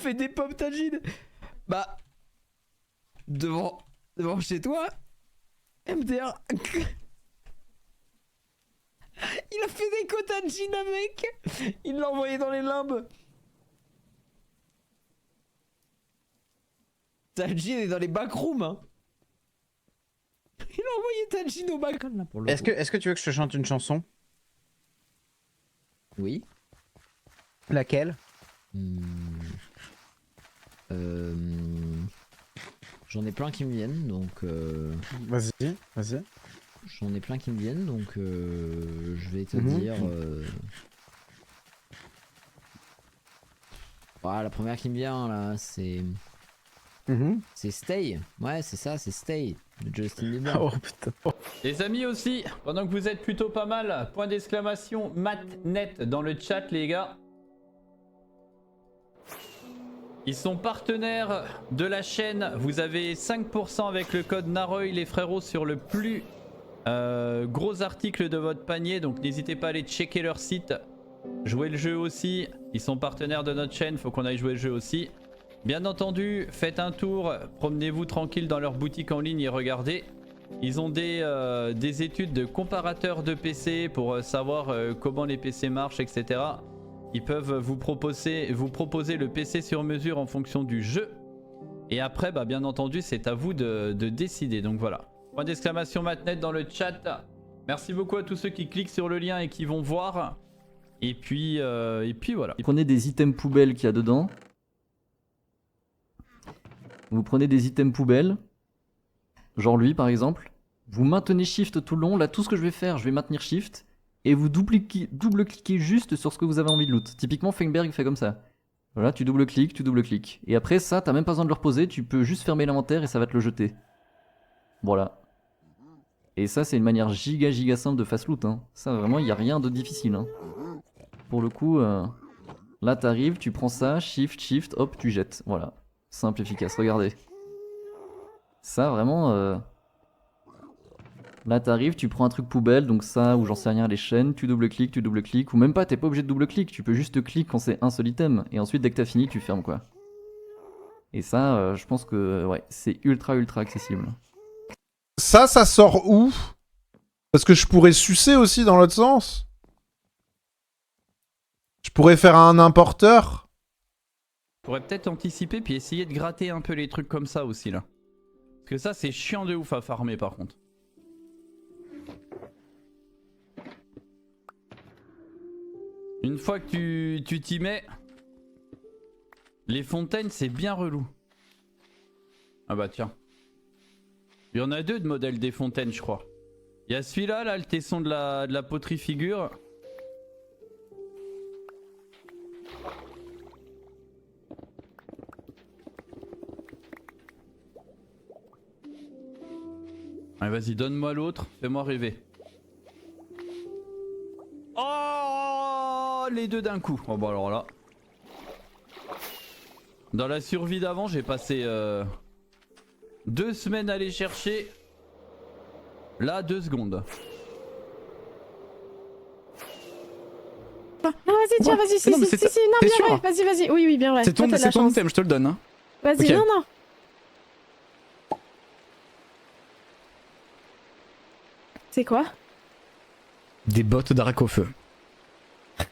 fait des pompes tagines. Bah. Devant chez toi. MDR. Il a fait des cotajines avec. Il l'a envoyé dans les limbes. Tajin est dans les backrooms. Hein. Il a envoyé Tajin au backroom là pour le Est-ce que tu veux que je te chante une chanson? Oui. Laquelle? J'en ai plein qui me viennent donc. Vas-y, vas-y. J'en ai plein qui me viennent donc je vais te dire. Ah, la première qui me vient là, c'est. C'est Stay. Ouais, c'est ça, c'est Stay de Justin Bieber. Oh putain. Les amis aussi, pendant que vous êtes plutôt pas mal, point d'exclamation MatNet dans le chat les gars. Ils sont partenaires de la chaîne, vous avez 5% avec le code Naroy les frérots sur le plus gros article de votre panier, donc n'hésitez pas à aller checker leur site. Jouez le jeu aussi, ils sont partenaires de notre chaîne, faut qu'on aille jouer le jeu aussi. Bien entendu, faites un tour, promenez-vous tranquille dans leur boutique en ligne et regardez. Ils ont des études de comparateurs de PC pour savoir comment les PC marchent, etc. Ils peuvent vous proposer le PC sur mesure en fonction du jeu. Et après, bah, bien entendu, c'est à vous de décider. Donc voilà. Point d'exclamation MatNet dans le chat. Merci beaucoup à tous ceux qui cliquent sur le lien et qui vont voir. Et puis voilà. Prenez des items poubelles qu'il y a dedans. Vous prenez des items poubelles. Genre lui par exemple. Vous maintenez Shift tout le long. Là, tout ce que je vais faire, je vais maintenir Shift. Et vous double-cliquez juste sur ce que vous avez envie de loot. Typiquement, Fengberg fait comme ça. Voilà, tu double-cliques, tu double-cliques. Et après ça, t'as même pas besoin de le reposer. Tu peux juste fermer l'inventaire et ça va te le jeter. Voilà. Et ça, c'est une manière giga simple de fast loot. Hein. Ça, vraiment, il n'y a rien de difficile. Hein. Pour le coup, là, t'arrives, tu prends ça, Shift, hop, tu jettes. Voilà. Simple, efficace. Regardez. Ça, vraiment... Là, t'arrives, tu prends un truc poubelle, donc ça, ou j'en sais rien, les chaînes, tu double-cliques, ou même pas, t'es pas obligé de double-clic, tu peux juste cliquer quand c'est un seul item, et ensuite, dès que t'as fini, tu fermes, quoi. Et ça, je pense que, ouais, c'est ultra accessible. Ça sort où? Parce que je pourrais sucer aussi dans l'autre sens. Je pourrais faire un importeur. Je pourrais peut-être anticiper puis essayer de gratter un peu les trucs comme ça aussi là. Parce que ça c'est chiant de ouf à farmer par contre. Une fois que tu t'y mets, les fontaines c'est bien relou. Ah bah tiens. Il y en a deux de modèles des fontaines je crois. Il y a celui-là, là, le tesson de la poterie figure. Allez vas-y, donne-moi l'autre, fais-moi rêver. Oh, les deux d'un coup. Oh bah alors là. Dans la survie d'avant, j'ai passé 2 semaines à les chercher. Là, 2 secondes. Non, vas-y, tiens, vas-y, si, non, bien vrai, vas-y, oui, bien vrai. C'est ton item, je te le donne. Hein. Vas-y, okay. Non. C'est quoi? Des bottes d'arc au feu. Oh,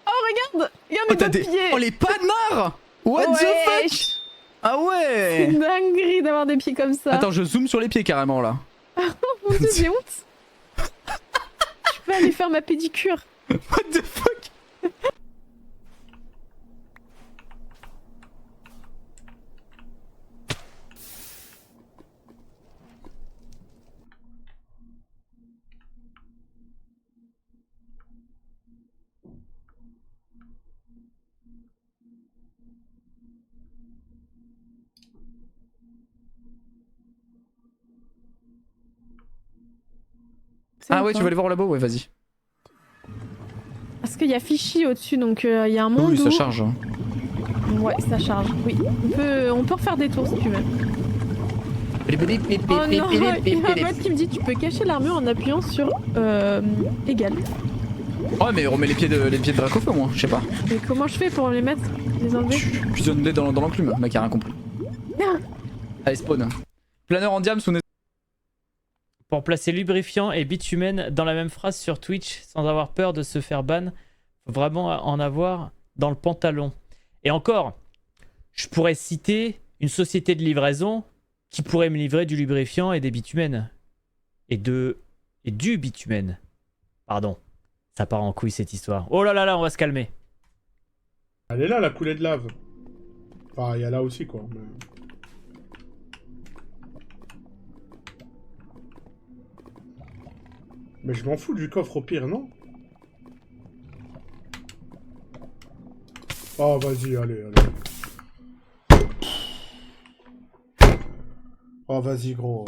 regarde mes bottes pieds. Oh, les panards. What the fuck? Ah ouais. C'est une dinguerie d'avoir des pieds comme ça. Attends, je zoome sur les pieds carrément là. Mon dieu, j'ai honte. Je peux aller faire ma pédicure. What the fuck? Ah ouais, tu veux aller voir là-bas? Ouais, vas-y. Parce qu'il y a Fichy au-dessus, donc il y a un monde. Oui, où... ça charge. Hein. Ouais, ça charge. Oui, on peut refaire des tours si tu veux. Oh non, il y a un mec qui me dit tu peux cacher l'armure en appuyant sur égal. Ouais, mais remets les pieds de Dracofeu au moins, je sais pas. Mais comment je fais pour les mettre? Les enlever? Tu donnes-les dans l'enclume, mec, a rien compris. Allez, spawn. Planeur en diams ou Pour placer lubrifiant et bitumen dans la même phrase sur Twitch sans avoir peur de se faire ban, faut vraiment en avoir dans le pantalon. Et encore, je pourrais citer une société de livraison qui pourrait me livrer du lubrifiant et des bitumens. Et du bitumen. Pardon. Ça part en couille cette histoire. Oh là là là, on va se calmer. Elle est là, la coulée de lave. Enfin, il y a là aussi, quoi. Mais je m'en fous du coffre au pire, non? Oh, vas-y, allez. Oh, vas-y, gros.